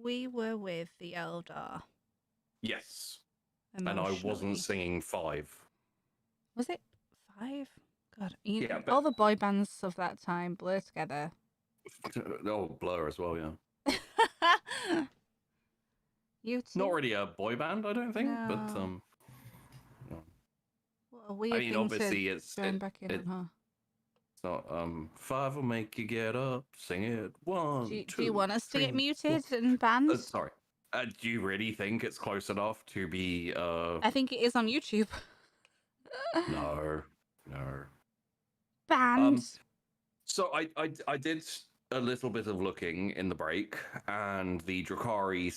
we were with the Eldar. Yes. Emotionally. And I wasn't singing 5. Was it 5? God, Yeah, but... all the boy bands of that time blur together. Oh, Blur as well, yeah. You too? Not really a boy band, I don't think, no. but What a weird I mean, thing obviously, to join back in on, huh? It's not 5 will make you get up, sing it 1, 2. Do you want us to get 3, muted 4. and banned? Sorry. Do you really think it's close enough to be I think it is on YouTube. No. Banned. So I did a little bit of looking in the break, and the Drakari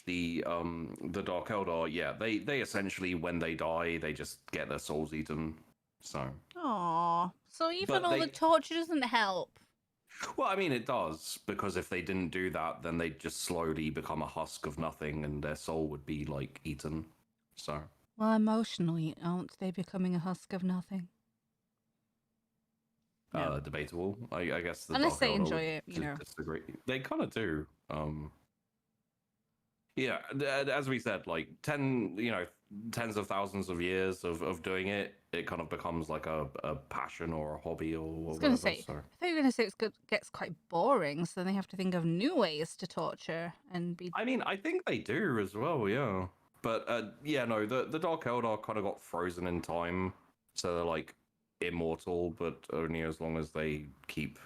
/ the Dark Eldar, yeah, they essentially, when they die, they just get their souls eaten. So. Aww. So even But all the torture doesn't help. Well, I mean, it does, because if they didn't do that, then they'd just slowly become a husk of nothing, and their soul would be, like, eaten. So. Well, emotionally, aren't they becoming a husk of nothing? No. Debatable. I guess the unless Dark they Eldar enjoy would it, you know. disagree. They kind of do. Yeah, as we said, like tens of thousands of years of doing it, it kind of becomes like a passion or a hobby or whatever. I was going to say, I thought you were going to say it gets quite boring, so then they have to think of new ways to torture and be... I mean, I think they do as well, yeah. But yeah, no, the Dark Eldar kind of got frozen in time, so they're like immortal, but only as long as they keep...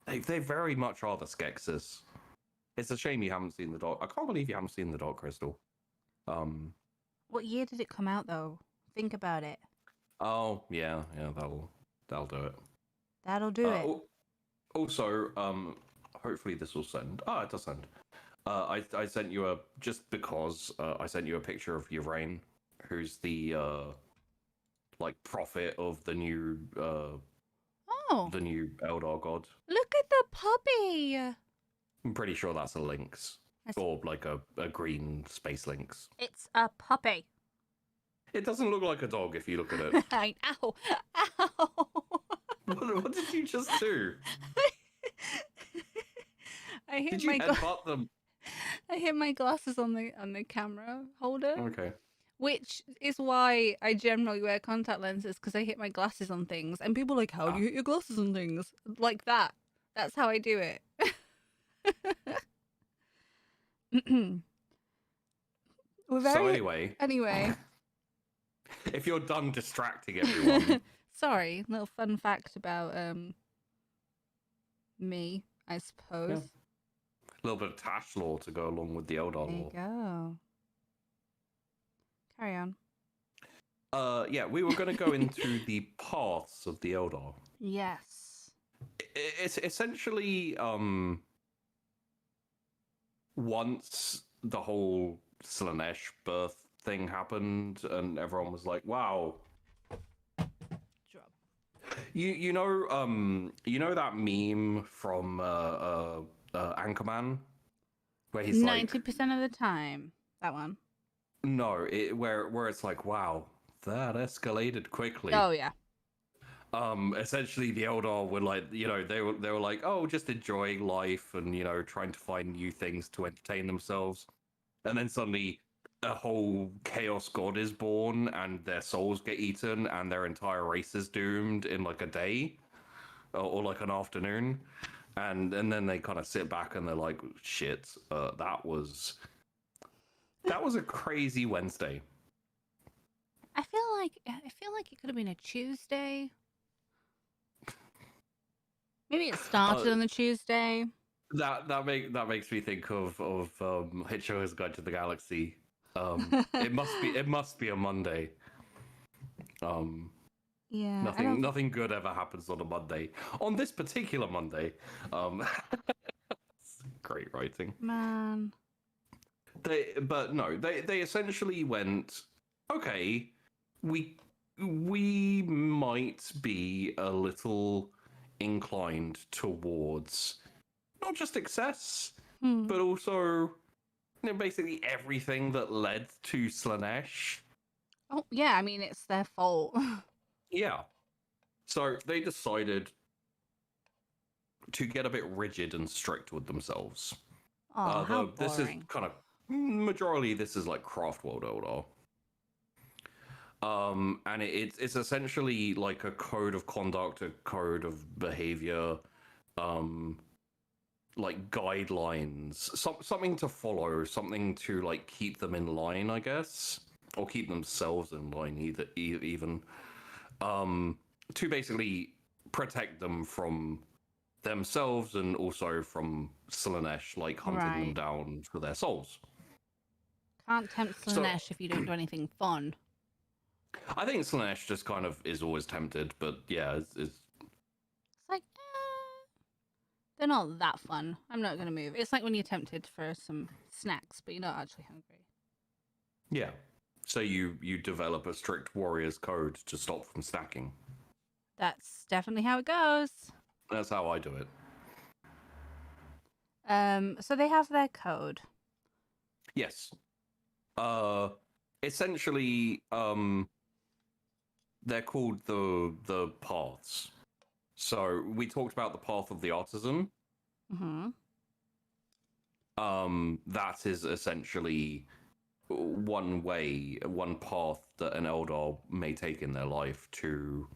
They very much are the Skeksis. It's a shame you haven't seen the Dark... I can't believe you haven't seen the Dark Crystal. What year did it come out, though? Think about it. Oh, yeah, that'll do it. That'll do it. Also, hopefully this will send. Oh, it does send. I sent you just because I sent you a picture of Yvraine, who's the like prophet of the new the new Eldar god. Look at the puppy. I'm pretty sure that's a lynx. Or like a green space lynx. It's a puppy. It doesn't look like a dog if you look at it. Ow. What did you just do? Did you headbutt them? I hit my glasses on the camera holder. Okay. Which is why I generally wear contact lenses, because I hit my glasses on things. And people are like, how do you hit your glasses on things? Like that. That's how I do it. Anyway. If you're done distracting everyone. Sorry, little fun fact about me, I suppose. Yeah. A little bit of Tash lore to go along with the Eldar lore. There you go. Carry on. Yeah, we were going to go into the paths of the Eldar. Yes. It's essentially once the whole Slaanesh birth thing happened, and everyone was like, "Wow." Drop. You know that meme from Anchorman, where he's 90% of the time. That one. No, where it's like, wow, that escalated quickly. Oh yeah. Essentially the Eldar were like, they were like, oh, just enjoying life and trying to find new things to entertain themselves, and then suddenly a whole chaos god is born and their souls get eaten and their entire race is doomed in like a day or like an afternoon, and then they kind of sit back and they're like, shit, that was a crazy Wednesday. I feel like it could have been a Tuesday. Maybe it started on the Tuesday. That makes me think of Hitchhiker's Guide to the Galaxy. It must be a Monday. Yeah. Nothing good ever happens on a Monday. On this particular Monday, great writing. Man. They essentially went, okay, we might be a little inclined towards not just excess, but also basically everything that led to Slaanesh. Oh yeah, I mean it's their fault. Yeah. So they decided, to get a bit rigid and strict with themselves. Oh, how This is boring. kind of majority. This is like Craftworld Eldar. And it's essentially like a code of conduct, a code of behavior, like guidelines, something to follow, something to like keep them in line, I guess, or keep themselves in line, even, to basically protect them from themselves and also from Slaanesh, like hunting them Right. down for their souls. Can't tempt So- Slaanesh if you don't do anything fun. I think Slaanesh just kind of is always tempted, but yeah, it's It's like, they're not that fun. I'm not going to move. It's like when you're tempted for some snacks, but you're not actually hungry. yeah. So you develop a strict warrior's code to stop from stacking. That's definitely how it goes. That's how I do it. So they have their code. Yes. Essentially, they're called the paths. So we talked about the path of the artisan. Mm-hmm. That is essentially one path that an Eldar may take in their life to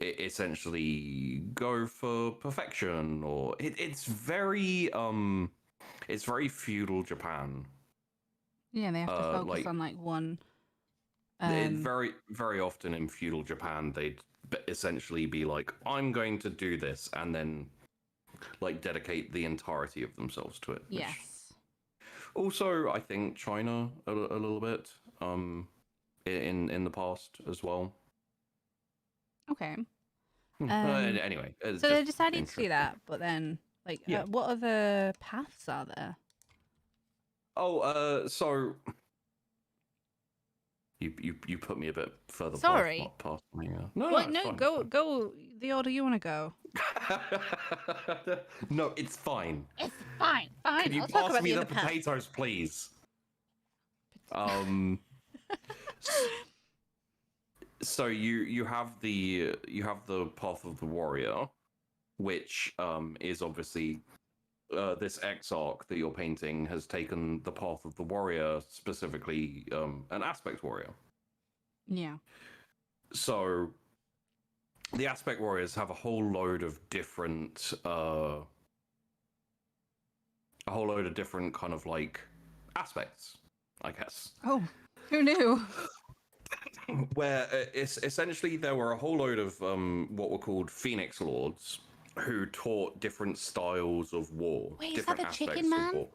essentially go for perfection, or it's very feudal Japan. Yeah, they have to focus like- on like one. Very, very often in feudal Japan, they'd essentially be like, I'm going to do this, and then like dedicate the entirety of themselves to it. which- Yes. Also, I think China a little bit, in the past as well. Okay. Anyway, it's So they're just deciding to do interesting. that, but then like, Yeah. what other paths are there? Oh, so you put me a bit further. Sorry. past me. No, What? it's No, fine, go the order you want to go. No, it's fine. It's fine. Fine. Can you I'll talk pass about me the the other path. potatoes, please? So you have the path of the warrior, which is obviously this exarch that you're painting has taken the path of the warrior, specifically an aspect warrior. Yeah. So the aspect warriors have a whole load of different kind of like aspects, I guess. Oh, who knew? Where it's essentially there were a whole load of what were called Phoenix Lords who taught different styles of war. Wait, is that different the aspects chicken of man? war.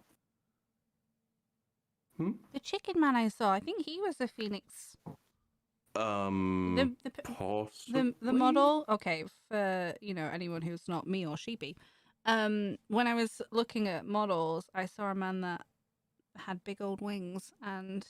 The chicken man I saw. I think he was a phoenix. The Possibly? model. Okay, for anyone who's not me or Sheepy. When I was looking at models, I saw a man that had big old wings, and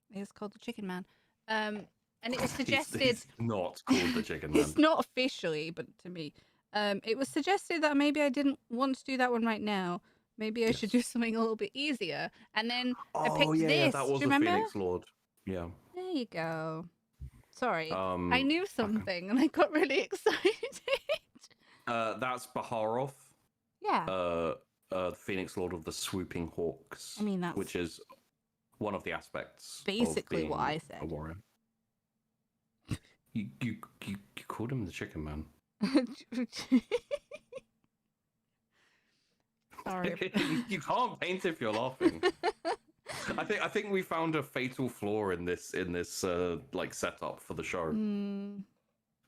he's called the Chicken Man. And it was suggested. He's not called the Chicken Man. It's not officially, but to me, it was suggested that maybe I didn't want to do that one right now. Maybe I should do something a little bit easier. And then I picked yeah, this. that Do was you a remember? Phoenix Lord. Yeah. There you go. Sorry, Um, I knew something and I got really excited. That's Baharoth. Yeah. The Phoenix Lord of the Swooping Hawks. I mean, that's which is one of the aspects. basically of what being I a said. warrior. You called him the Chicken Man. Sorry. You can't paint if you're laughing. I think we found a fatal flaw in this like setup for the show.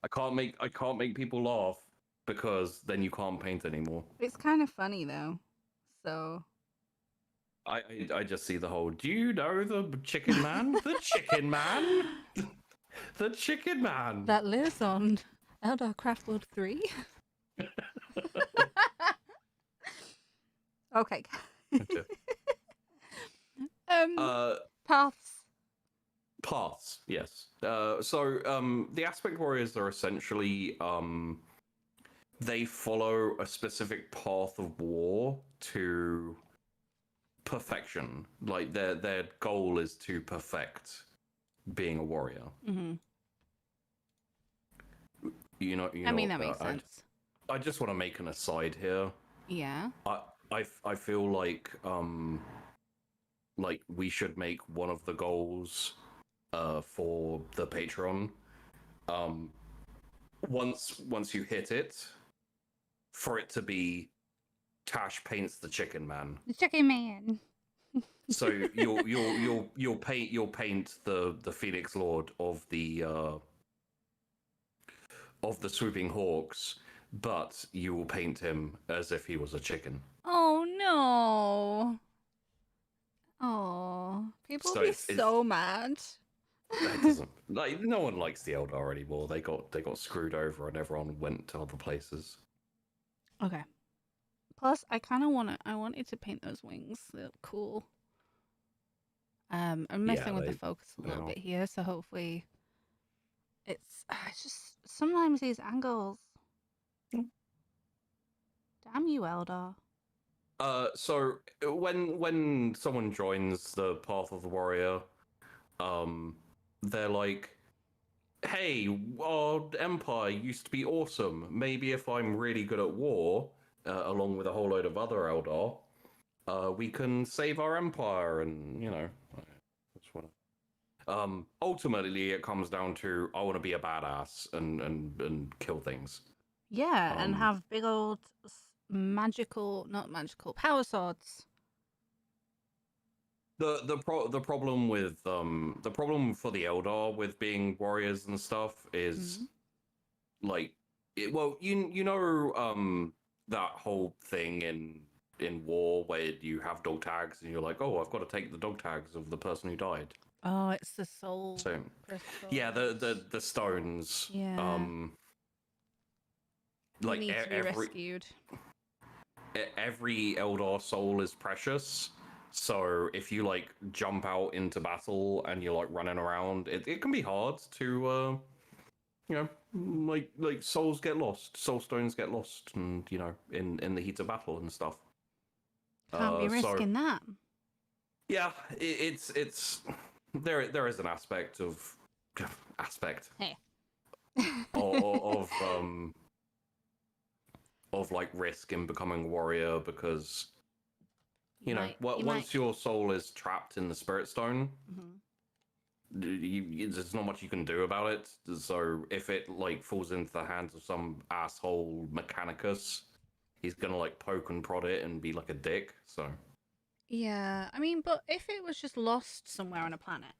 I can't make people laugh because then you can't paint anymore. It's kind of funny though. So I just see the whole. Do you know the Chicken Man? The Chicken Man. The Chicken Man. that lives on Eldar Craftworld 3. Okay. Okay. Paths. Paths, yes. So the aspect warriors are essentially they follow a specific path of war to perfection. Like their goal is to perfect being a warrior. Mm-hmm. You know. I mean, that what makes sense. I just want to make an aside here. Yeah. I feel like we should make one of the goals for the Patreon um once you hit it, for it to be Tash paints the chicken man. The chicken man. So you'll paint the Phoenix Lord of the swooping hawks, but you will paint him as if he was a chicken. Oh no. Oh, people So will be it's so mad. that doesn't like no one likes the Eldar anymore. They got screwed over and everyone went to other places. Okay. Plus, I wanted to paint those wings. They look cool. I'm messing with the focus a little bit here, so hopefully it's just sometimes these angles. Damn you, Eldar. So when someone joins the Path of the Warrior, they're like, "Hey, our empire used to be awesome. Maybe if I'm really good at war, along with a whole load of other Eldar, we can save our empire." And that's what. Ultimately, it comes down to I want to be a badass and kill things. Yeah, and have big old not magical power swords. The problem with the problem for the Eldar with being warriors and stuff is like that whole thing in war where you have dog tags and you're like, oh, I've got to take the dog tags of the person who died. Oh, it's the soul. So yeah, the stones. Yeah. Like need to be rescued. Every Eldar soul is precious. So if you like jump out into battle and you're like running around, it can be hard to like souls get lost, soul stones get lost, and in the heat of battle and stuff. Can't be risking that. Yeah, it's there is an aspect of Hey. of like risk in becoming a warrior, because once your soul is trapped in the spirit stone, there's not much you can do about it. So if it like falls into the hands of some asshole mechanicus, he's gonna like poke and prod it and be like a dick. So yeah, I mean, but if it was just lost somewhere on a planet,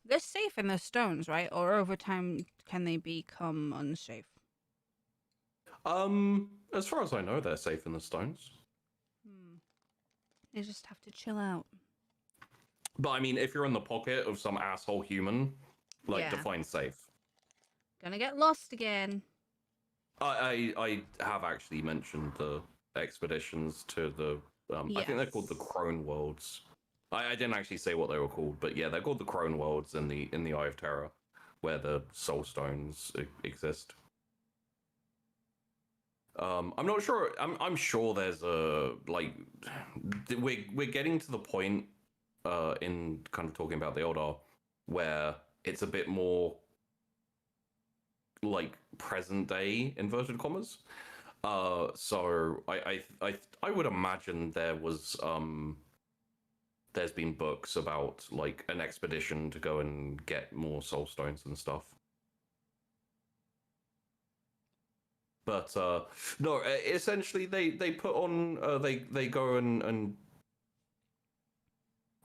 they're safe in the stones, right? Or over time, can they become unsafe? As far as I know, they're safe in the stones. They just have to chill out. But I mean, if you're in the pocket of some asshole human, define safe. Gonna get lost again. I have actually mentioned the expeditions to the I think they're called the Crone Worlds. I didn't actually say what they were called, but yeah, they're called the Crone Worlds in the Eye of Terror, where the Soul Stones exist. I'm not sure. I'm sure there's a we're getting to the point in kind of talking about the Eldar where it's a bit more like present day inverted commas. So I would imagine there's been books about like an expedition to go and get more soul stones and stuff. But no, essentially they put on they go and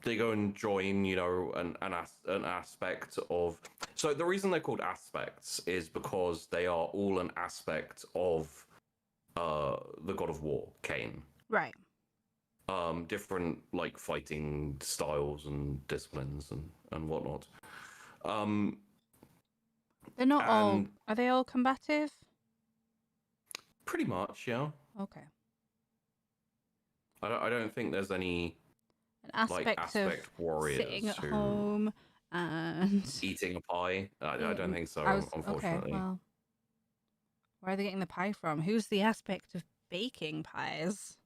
they go and join, an aspect of. So the reason they're called aspects is because they are all an aspect of the god of war, Cain. Right. Different like fighting styles and disciplines and whatnot. They're not all. Are they all combative? Pretty much, yeah. Okay. I don't think there's any aspect of warriors sitting at home and eating a pie. I don't think so, unfortunately. Okay, well, where are they getting the pie from? Who's the aspect of baking pies?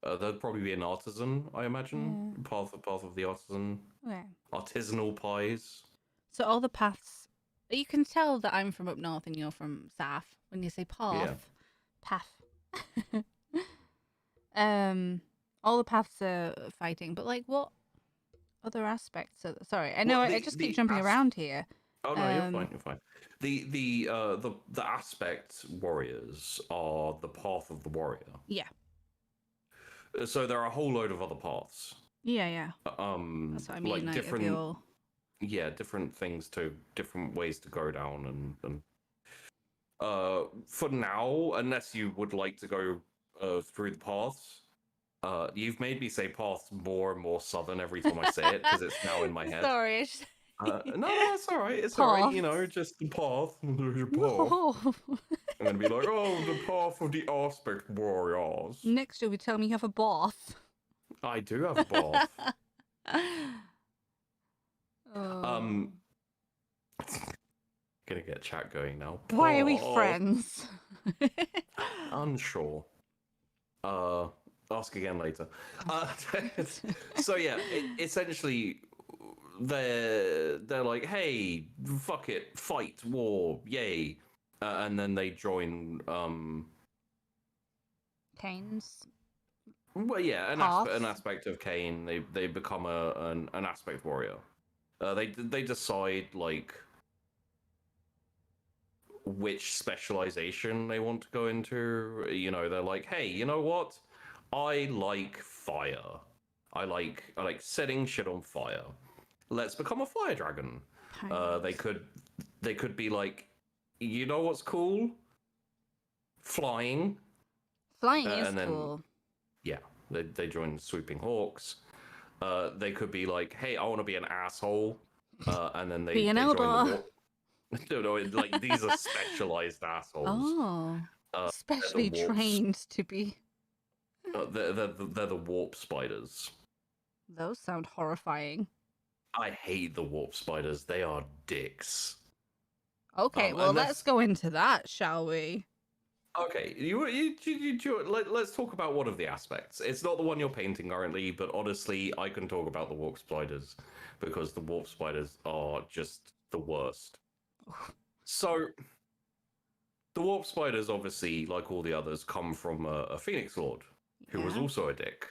There'd probably be an artisan, I imagine. Yeah. Path of the artisan. Okay. Artisanal pies. So all the paths. You can tell that I'm from up north and you're from south when you say path. path. All the paths are fighting, but like what other aspects? Sorry, I know Well, I just keep jumping around here. Oh no, you're fine. You're fine. The aspect warriors are the path of the warrior. Yeah, So there are a whole load of other paths. yeah. That's what I mean. Like Like if different, you're different things to different ways to go down, and for now, unless you would like to go through the paths, you've made me say paths more and more southern every time I say it because it's now in my head. Sorry, I just... No, it's all right. It's all right. You know, Paths. just the path. There's your path. No. I'm gonna be like, oh, the path of the aspect warriors. Next, you'll be telling me you have a bath. I do have a bath. Oh. Gonna get chat going now. Why are we Path. friends? Unsure. Ask again later. So yeah, essentially, they're like, hey, fuck it, fight, war, yay, and then they join. Canes. Well, yeah, an aspect of Kane. They become an aspect warrior. They decide like which specialization they want to go into. You know, they're like, hey, you know what? I like fire. I like setting shit on fire. Let's become a fire dragon. They could be like, you know what's cool? Flying. Flying is cool. Yeah, they join Swooping Hawks. They could be like, hey, I want to be an asshole. And then they an join Eldar. No, like these are specialized assholes. Oh, specially trained to be. They're the warp spiders. Those sound horrifying. I hate the warp spiders. They are dicks. Okay, well, let's go into that, shall we? Okay, let's talk about one of the aspects. It's not the one you're painting currently, but honestly, I can talk about the warp spiders because the warp spiders are just the worst. So, the warp spiders, obviously, like all the others, come from a Phoenix Lord who was also a dick.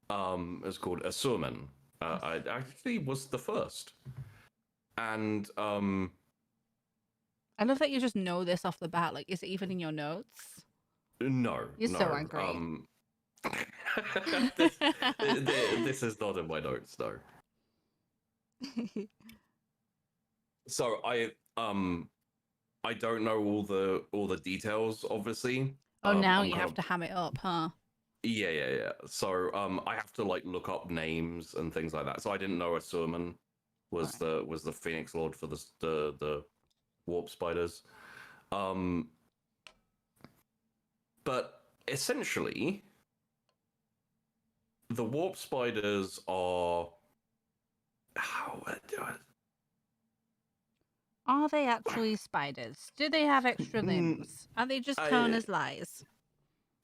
It's called Asuryan. I actually was the first, and I love that you just know this off the bat. Like, is it even in your notes? No. You're so angry. This is not in my notes, no. So I don't know all the details, obviously. Oh, now you have to ham it up, huh? Yeah. So I have to like look up names and things like that. So I didn't know Asuryan was the Phoenix Lord for the warp spiders. But essentially, the warp spiders are Are they actually spiders? Do they have extra limbs? Are they just Kona's lies?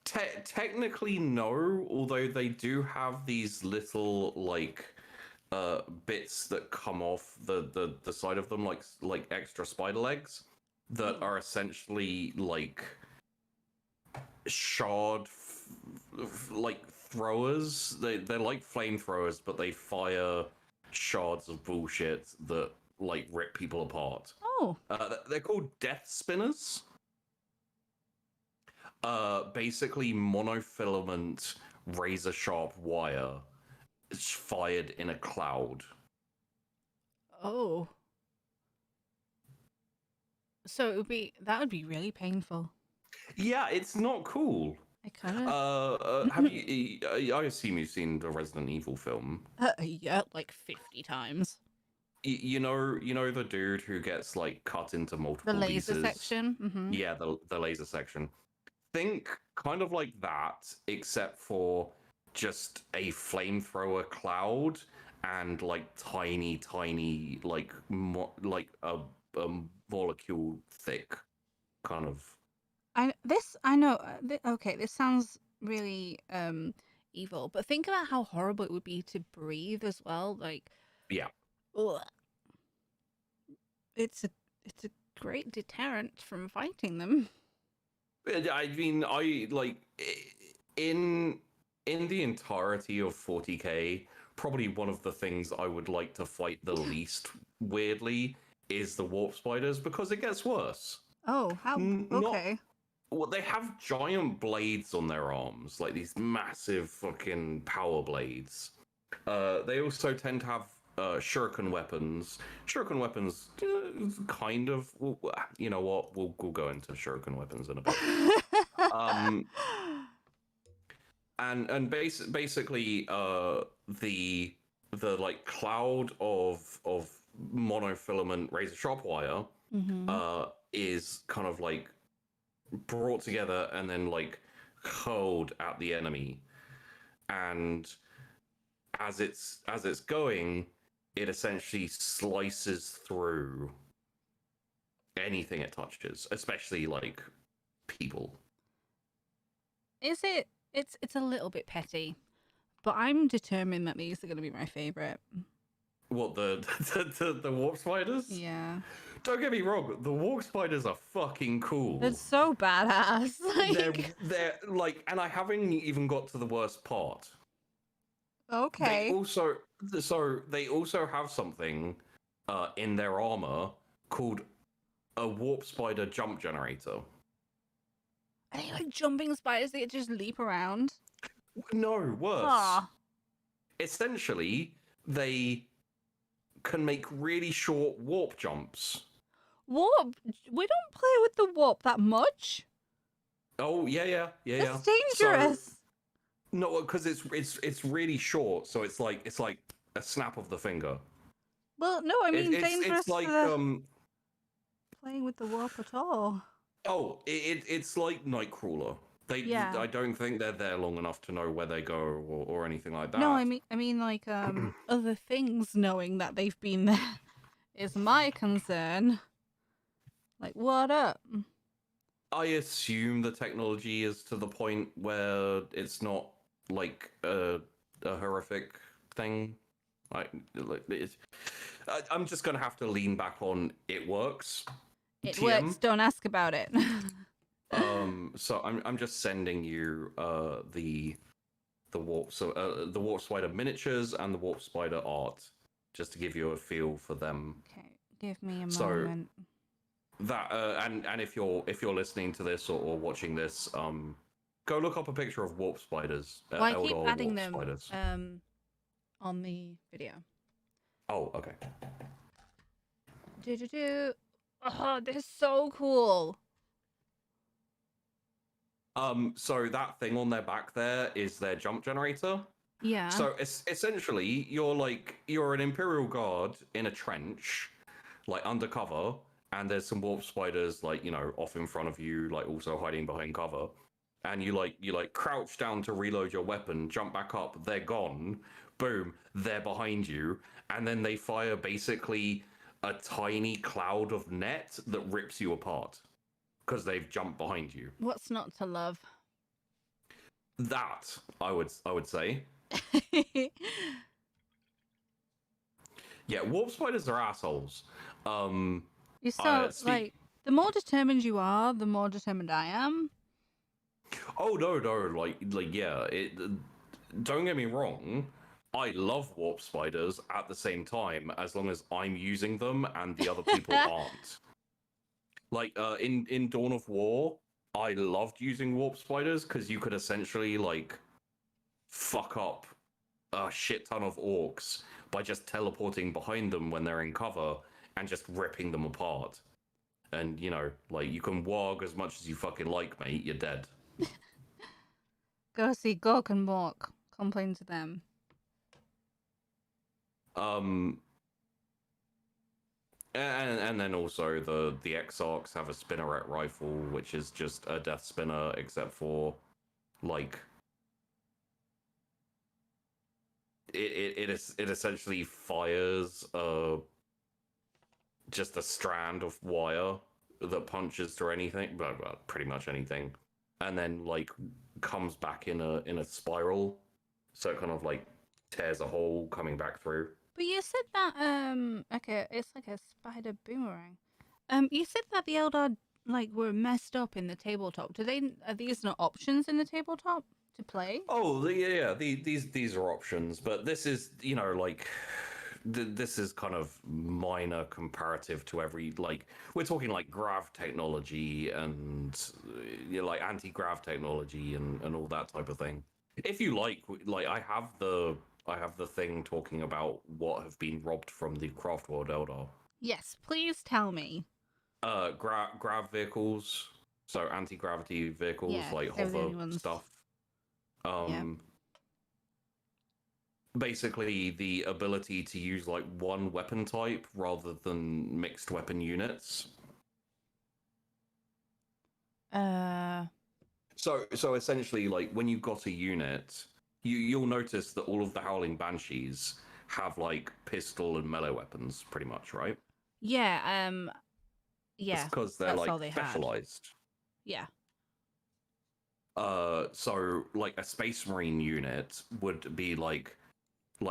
Technically, no. Although they do have these little like bits that come off the side of them, like extra spider legs that are essentially like shard like throwers. They're like flamethrowers, but they fire shards of bullshit that like rip people apart. Oh. They're called death spinners. Basically monofilament razor sharp wire fired in a cloud. Oh. So that would be really painful. Yeah, it's not cool. I kind of. Have you? I assume you've seen the Resident Evil film. Yeah, like 50 times. You know the dude who gets like cut into multiple the laser pieces? Section. Mm-hmm. Yeah, the laser section. Think kind of like that, except for just a flamethrower cloud and like tiny, like a molecule thick kind of. I know. Okay, this sounds really evil, but think about how horrible it would be to breathe as well. Like, yeah, ugh. It's a great deterrent from fighting them. I mean, I like in in the entirety of 40k, probably one of the things I would like to fight the least, weirdly, is the warp spiders because it gets worse. Oh, how? Not Okay. well, they have giant blades on their arms, like these massive fucking power blades. They also tend to have shuriken weapons. Shuriken weapons, kind of. You know what? We'll go into shuriken weapons in a bit. Um, basically, the like cloud of monofilament razor sharp wire Mm-hmm. is kind of like brought together and then like hurled at the enemy, and as it's going, it essentially slices through anything it touches, especially like people. Is it? It's a little bit petty, but I'm determined that these are going to be my favorite. What the warp spiders? Yeah, Don't get me wrong, the warp spiders are fucking cool. it's so badass. They're Like, they're like, and I haven't even got to the worst part. They okay. also they also have something in their armor called a warp spider jump generator. Are they like jumping spiders that just leap around? No, worse. Ah, Essentially, they can make really short warp jumps. warp. We don't play with the warp that much. Oh yeah. It's So, dangerous. no, because it's really short, so it's like a snap of the finger. Well, no, I mean dangerous it's like for playing with the warp at all. oh, it's like Nightcrawler. Yeah. I don't think they're there long enough to know where they go or anything like that. No, I mean like other things knowing that they've been there is my concern. Like, what up? I assume the technology is to the point where it's not like a horrific thing. I'm just gonna have to lean back on it works. It TM. works. Don't ask about it. So I'm just sending you the warp the warp spider miniatures and the warp spider art just to give you a feel for them. Okay, give me a So, moment. That and if you're listening to this or watching this, go look up a picture of warp spiders. Well, I keep Eldar adding warp them spiders. on the video. Oh, okay. Oh, they're so cool. So that thing on their back there is their jump generator. Yeah. So essentially, you're an Imperial Guard in a trench, like undercover, and there's some warp spiders off in front of you, like also hiding behind cover. And you crouch down to reload your weapon, jump back up, they're gone. Boom, they're behind you, and then they fire basically a tiny cloud of net that rips you apart because they've jumped behind you. What's not to love? That I would say. Yeah, warp spiders are assholes. You so like the more determined you are, the more determined I am. Oh no, like yeah. Don't get me wrong. I love warp spiders at the same time, as long as I'm using them and the other people aren't. Like in Dawn of War, I loved using warp spiders because you could essentially like fuck up a shit ton of orcs by just teleporting behind them when they're in cover and just ripping them apart. And you can warg as much as you fucking like, mate. You're dead. Go see Gork and Mork. Complain to them. And then also the Exarchs have a spinneret rifle, which is just a death spinner, except for like it essentially fires just a strand of wire that punches through anything, well, pretty much anything, and then like comes back in a spiral, so it kind of like tears a hole coming back through. But you said that it's like a spider boomerang. You said that the Eldar like were messed up in the tabletop. Are these not options in the tabletop to play? Oh, yeah, these are options, but this is, like this is kind of minor comparative to every, like, we're talking like grav technology and like anti-grav technology and all that type of thing. If you like I have the thing talking about what have been robbed from the Craftworld Eldar. Yes, please tell me. Grav vehicles, so anti-gravity vehicles Yeah, like 'cause they were the hover only ones. stuff. Yeah. Um, Basically the ability to use like one weapon type rather than mixed weapon units. Uh. So essentially, like when you got a unit, you'll notice that all of the Howling Banshees have like pistol and melee weapons, pretty much, right? Yeah. It's Yeah. because they're That's like all they had. specialized. Yeah. So like a Space Marine unit would be like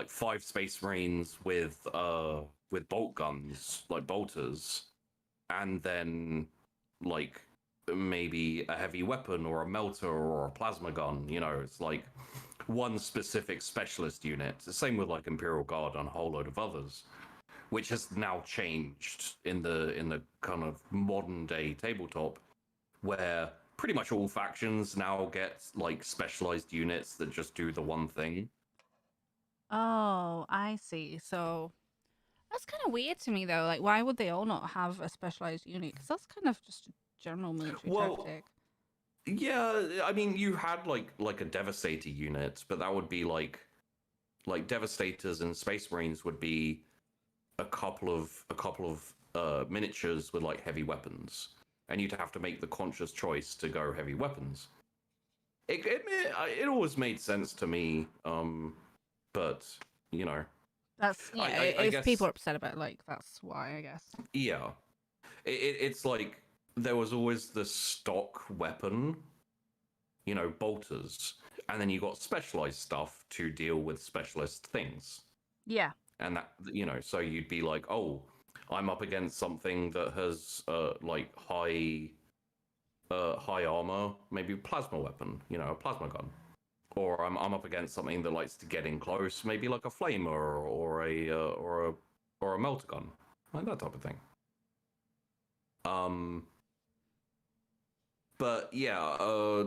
5 Space Marines with bolt guns, like bolters, and then like maybe a heavy weapon or a melter or a plasma gun. It's like one specific specialist unit. It's the same with like Imperial Guard and a whole load of others, which has now changed in the kind of modern day tabletop, where pretty much all factions now get like specialized units that just do the one thing. Oh, I see. So that's kind of weird to me, though. Like, why would they all not have a specialized unit? Because that's kind of just a general military Well, tactic. yeah, I mean, you had like a Devastator unit, but that would be like Devastators and Space Marines would be a couple of miniatures with like heavy weapons, and you'd have to make the conscious choice to go heavy weapons. It always made sense to me, but you know, That's yeah. I If people guess are upset about it, like that's why I guess. yeah, it's like there was always the stock weapon, bolters, and then you got specialized stuff to deal with specialist things. Yeah. And that, so you'd be like, oh, I'm up against something that has like high armor, maybe plasma weapon, a plasma gun. Or I'm up against something that likes to get in close, maybe like a flamer or a melter gun, like that type of thing. Um, But yeah,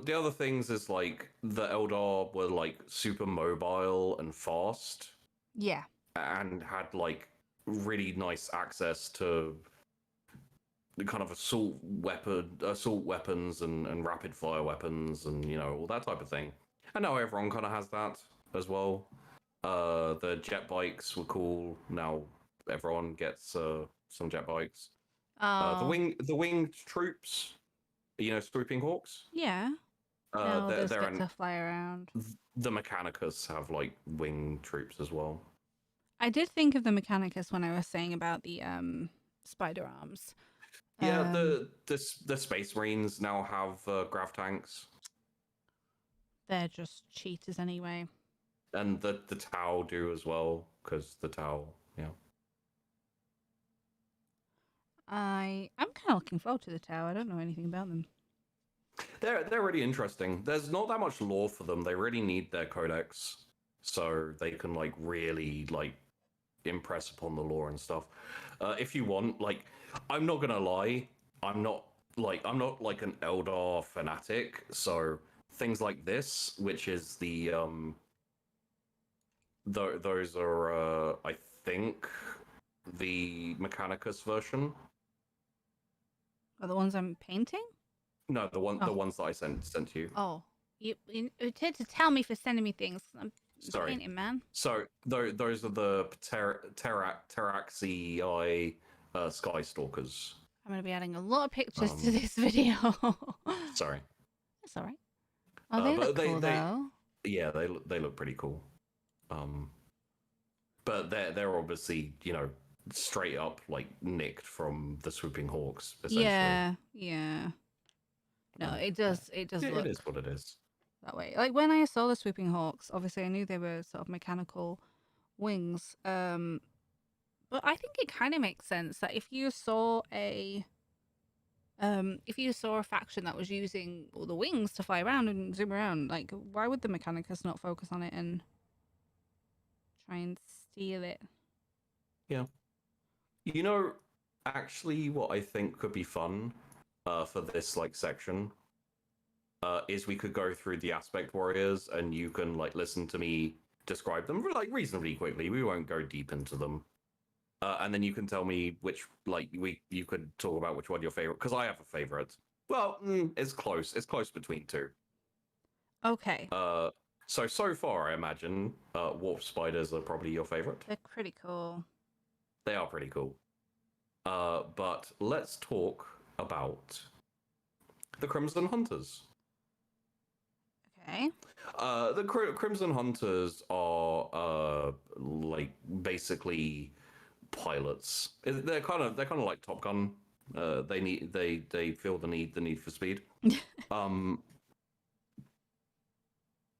the other things is like the Eldar were like super mobile and fast Yeah. and had like really nice access to the kind of assault weapons and rapid fire weapons and all that type of thing. And now everyone kind of has that as well. The jet bikes were cool. Now everyone gets some jet bikes. Oh. The winged troops, swooping hawks. Yeah. Uh, Now they're those they're get an, to fly around. the Mechanicus have like wing troops as well. I did think of the Mechanicus when I was saying about the spider arms. Yeah, Um, the Space Marines now have grav tanks, they're just cheaters anyway. and the Tau do as well because the Tau, yeah. I'm kind of looking forward to the tower. I don't know anything about them. They're really interesting. There's not that much lore for them. They really need their codex so they can like really like impress upon the lore and stuff. If you want, like, I'm not gonna lie, I'm not like an Eldar fanatic, so things like this, which is those are I think the Mechanicus version. Are the ones I'm painting? No, Oh. the ones that I sent you. Oh, you had to tell me for sending me things. I'm Sorry. painting, man. So those are the Teraxii Sky Stalkers. I'm gonna be adding a lot of pictures to this video. Sorry. That's all right. Oh, they look cool though. Yeah, they look pretty cool. But they're obviously straight up like nicked from the Swooping Hawks. Essentially. Yeah. No, it does look. It is what it is. That way. Like when I saw the Swooping Hawks, obviously I knew they were sort of mechanical wings. But I think it kind of makes sense that if you saw a If you saw a faction that was using all the wings to fly around and zoom around, like why would the Mechanicus not focus on it and try and steal it? Yeah. You know, actually, what I think could be fun for this like section is we could go through the aspect warriors, and you can like listen to me describe them like reasonably quickly. We won't go deep into them, and then you can tell me which like you could talk about which one your favorite, because I have a favorite. Well, it's close. It's close between two. Okay. So far, I imagine warp spiders are probably your favorite. They're pretty cool. They are pretty cool. But let's talk about the Crimson Hunters. Okay. The Crimson Hunters are like basically pilots. They're kind of like Top Gun. They feel the need for speed.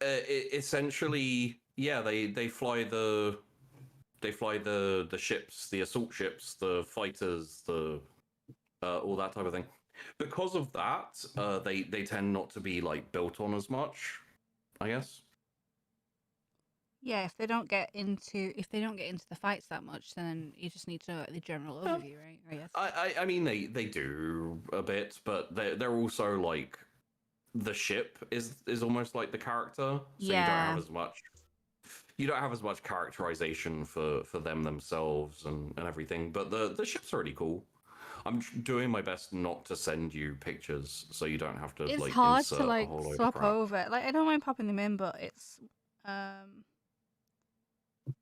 Essentially, yeah, they fly the ships, the assault ships, the fighters, the all that type of thing. Because of that, they tend not to be like built on as much, I guess. Yeah, if they don't get into the fights that much, then you just need to know like, the general overview, right? I guess. I mean they do a bit, but they're also like the ship is almost like the character, so Yeah. you don't have as much characterization for them themselves and everything. But the ship's are really cool. I'm doing my best not to send you pictures, so you don't have to It's like hard insert to a like whole load of swap crap. over. Like I don't mind popping them in, but it's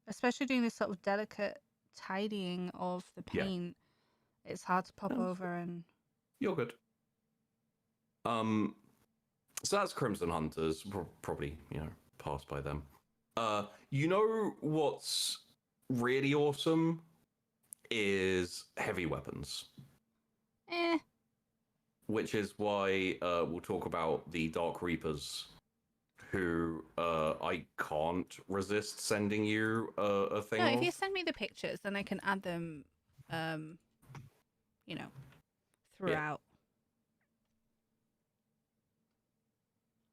especially doing this sort of delicate tidying of the Yeah. paint. It's hard to pop over and You're good. So that's Crimson Hunters. Probably, passed by them. You know what's really awesome is heavy weapons, which is why we'll talk about the Dark Reapers, who I can't resist sending you a thing No, of. if you send me the pictures, then I can add them, throughout.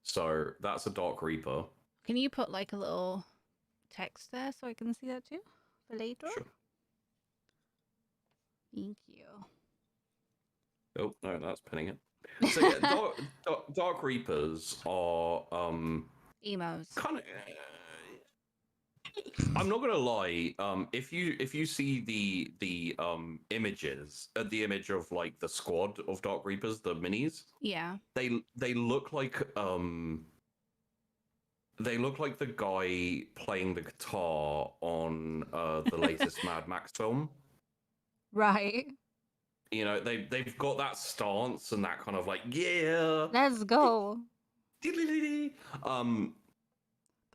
So that's a Dark Reaper. Can you put like a little text there so I can see that too for later? Sure. Thank you. Oh no, that's pinning it. So yeah, Dark Reapers are Emos. kind of. I'm not gonna lie. If you see the images, the image of like the squad of Dark Reapers, the minis, Yeah. they look like the guy playing the guitar on the latest Mad Max film. Right. You know, they've got that stance and that kind of like, yeah, Let's go. But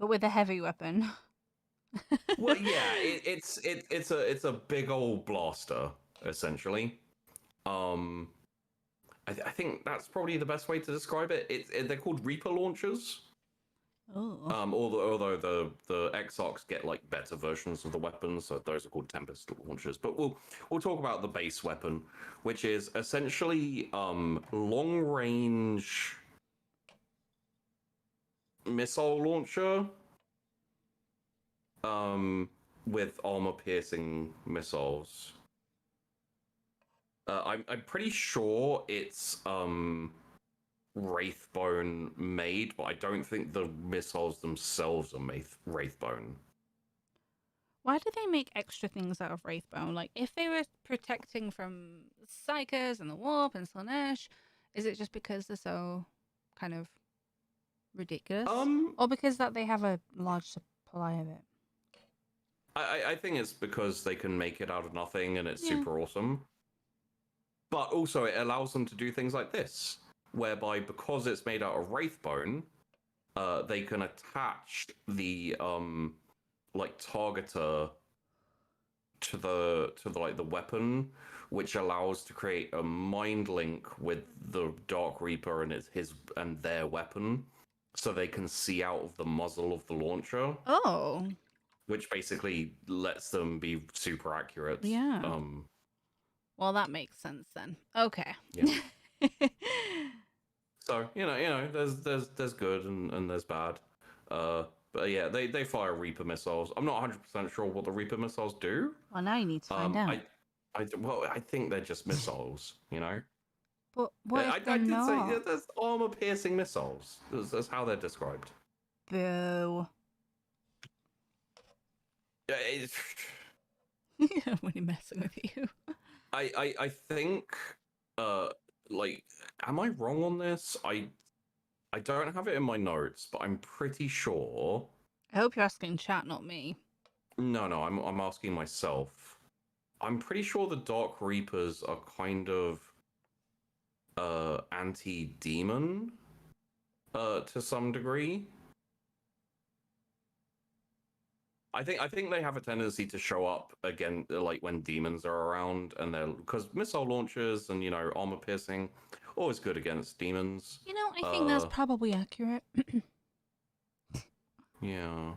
with a heavy weapon. Well, yeah, it's a big old blaster essentially. I think that's probably the best way to describe it. They're called Reaper launchers. Oh. Although the Exarchs get like better versions of the weapons, so those are called Tempest launchers. But we'll talk about the base weapon, which is essentially long range missile launcher. With armor piercing missiles. I'm pretty sure it's Wraithbone made, but I don't think the missiles themselves are Wraithbone. Why do they make extra things out of Wraithbone? Like, if they were protecting from Psychers and the Warp and Slaanesh, is it just because they're so kind of ridiculous? Or because that they have a large supply of it? I think it's because they can make it out of nothing and it's super awesome. But also it allows them to do things like this, whereby because it's made out of Wraithbone, they can attach the like targeter to the like the weapon, which allows to create a mind link with the Dark Reaper and his and their weapon, so they can see out of the muzzle of the launcher. Oh. Which basically lets them be super accurate. Yeah. Well, that makes sense then. Okay. Yeah. So there's good and there's bad. But yeah, they fire Reaper missiles. I'm not 100% sure what the Reaper missiles do. Well, now you need to find out. I think they're just missiles. But what if I they're did say not? there's armor-piercing missiles. That's how they're described. Boo. Yeah, I'm really messing with you. I think like, am I wrong on this? I don't have it in my notes, but I'm pretty sure. I hope you're asking chat, not me. No, I'm asking myself. I'm pretty sure the Dark Reapers are kind of anti-demon to some degree. I think they have a tendency to show up again, like when demons are around, and they're because missile launchers and armor piercing, always good against demons. I think that's probably accurate. Yeah,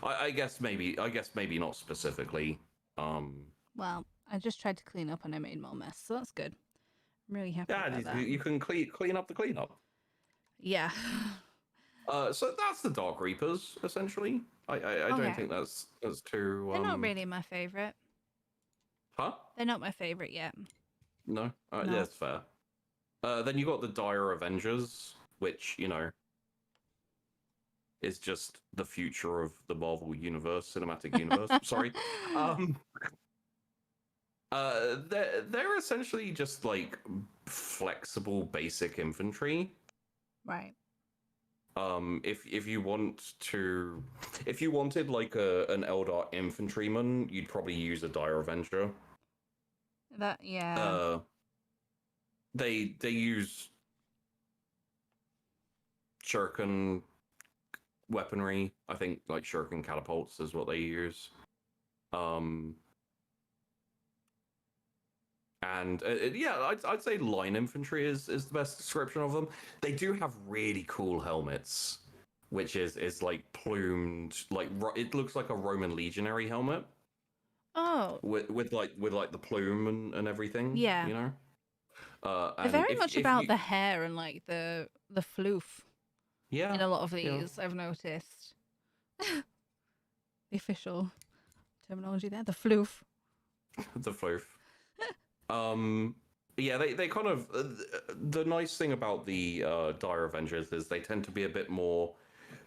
I guess maybe not specifically. Well, I just tried to clean up and I made more mess, so that's good. I'm really happy about that. You can clean up the cleanup. Yeah. So that's the Dark Reapers essentially. I don't think that's too. They're not really my favorite. Huh? They're not my favorite yet. No, No. Yeah, that's fair. Then you got the Dire Avengers, which is just the future of the Marvel universe, cinematic universe. Sorry. They're essentially just like flexible basic infantry. Right. If you wanted like an Eldar infantryman, you'd probably use a Dire Avenger. Yeah. They use shuriken weaponry. I think like shuriken catapults is what they use. And yeah, I'd say line infantry is the best description of them. They do have really cool helmets, which is like plumed, like it looks like a Roman legionary helmet. Oh. With the plume and everything. Yeah. They're very much about the hair and like the floof. Yeah. In a lot of these, I've noticed. The official terminology there, the floof. The floof. Yeah, they kind of the nice thing about the Dire Avengers is they tend to be a bit more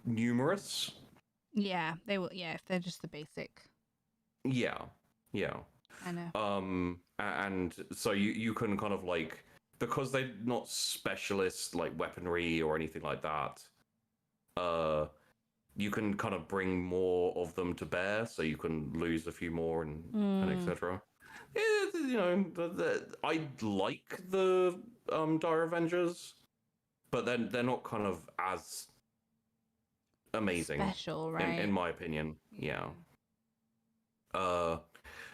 numerous. Yeah, they will. Yeah, if they're just the basic. Yeah. I know. And so you can kind of like, because they're not specialist like weaponry or anything like that. You can kind of bring more of them to bear, so you can lose a few more and etc. I like the Dire Avengers, but then they're not kind of as amazing, special, right? In my opinion. Yeah.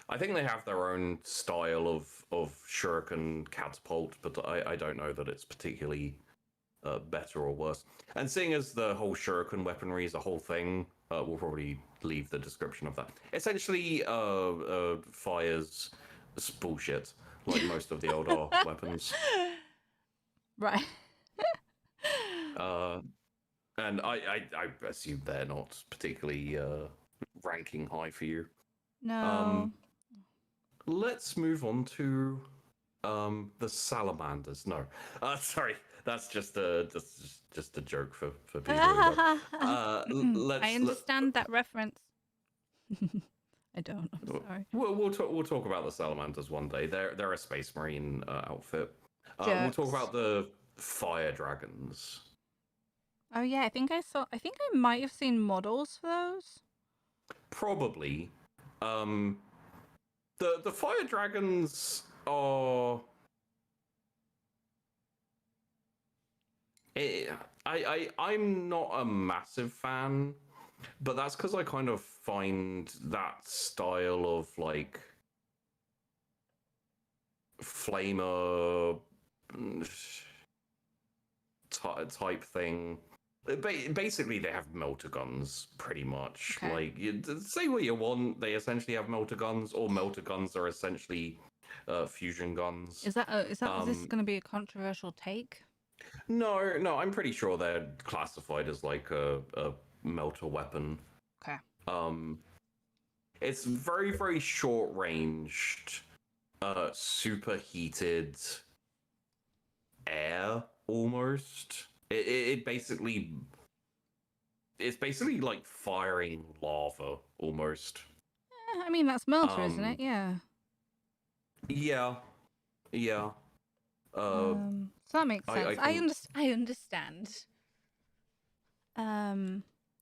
I think they have their own style of shuriken catapult, but I don't know that it's particularly better or worse. And seeing as the whole shuriken weaponry is a whole thing, we'll probably leave the description of that. Essentially, fires bullshit, like most of the Eldar weapons. Right. And I assume they're not particularly ranking high for you. No. Let's move on to the salamanders. No, sorry, that's just a joke for people. I understand that reference. I don't. I'm sorry. We'll talk about the salamanders one day. They're a space marine outfit. We'll talk about the fire dragons. Oh yeah, I think I might have seen models for those. Probably. The fire dragons are. I'm not a massive fan, but that's because I kind of find that style of like flamer type thing. Basically, they have melter guns, pretty much. Okay. Like, say what you want, they essentially have melter guns, or melter guns are essentially fusion guns. Is this going to be a controversial take? No, I'm pretty sure they're classified as like a melter weapon. Okay. It's very short ranged, superheated air almost. It basically it's basically like firing lava almost. I mean, that's melter, isn't it? Yeah. Yeah. So that makes sense. I understand.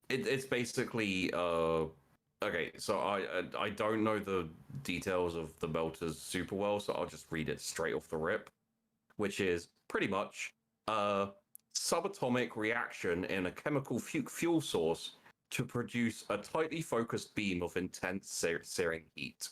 It's basically okay. So I don't know the details of the melters super well, so I'll just read it straight off the rip, which is pretty much subatomic reaction in a chemical fuel source to produce a tightly focused beam of intense searing heat.